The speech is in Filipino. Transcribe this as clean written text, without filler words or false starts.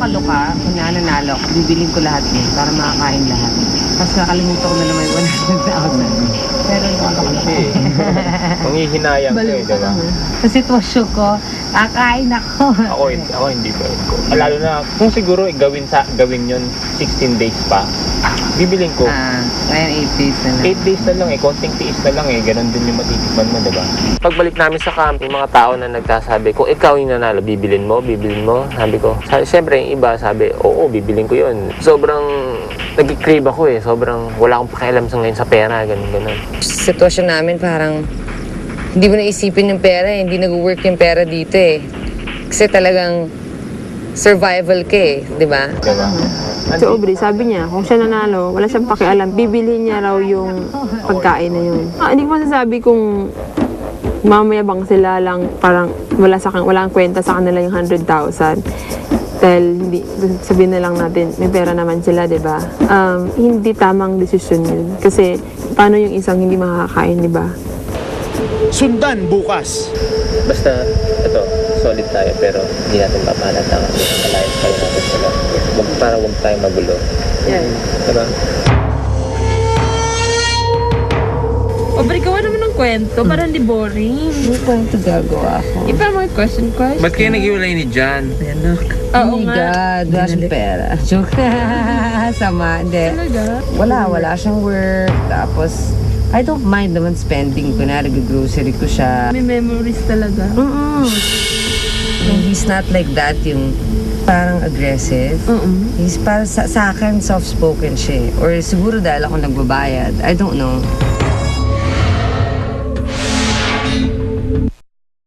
kaloka, kung nananalo ako, bibiling ko lahat yun para makakain lahat. Tapos nakalimutan ko na naman yung 100,000. Pero yung kaloka. Kung hihinayang ko Baliw eh, ka diba? lang. Sa sitwasyon ko, kakain ako. Ako hindi ba ko. Lalo na, kung siguro gawin yun 16 days pa, bibiling ko. Ngayon 8 days na lang. 8 days na lang eh, konting tiis na lang eh, ganun din yung matitikman mo, diba? Pagbalik namin sa camp, yung mga tao na nagsasabi, kung ikaw yung nanalo, bibilin mo? Sabi ko, siyempre yung iba sabi, oo, bibilin ko yun. Sobrang nag-crave ako eh, sobrang wala akong pakialam sa ngayon sa pera, ganun. Sitwasyon namin parang hindi mo naisipin yung pera eh, hindi nag-work yung pera dito eh. Kasi talagang survival ka eh, di ba? Diba? Si Aubrey, sabi niya, kung siya nanalo, wala siyang pakialam, bibilhin niya raw yung pagkain na yun. Hindi ko masasabi kung mamayabang sila lang, parang walang kwenta sa kanila yung 100,000. Dahil hindi, sabihin na lang natin, may pera naman sila, di ba? Hindi tamang desisyon yun. Kasi, paano yung isang hindi makakain, di ba? Sundan bukas. Basta, ito, solid tayo pero hindi natin papalata kasi alliance tayo natin sila. Para huwag tayong magulo. Yan. Diba? Aubrey, gawa naman ng kwento, parang di boring. Ano kwento gagawa ako? Iba mga question. Ba't kayo nag-iwalay ni John? Oh my God, wala siyang pera. Joke. Sama, hindi. Talaga? Wala siyang work. Tapos, I don't mind naman spending. Kunwari, grocery ko siya. May memories talaga. He's not like that, yung parang aggressive. He's parang sa akin, soft-spoken siya. Or siguro dahil ako nagbabayad. I don't know.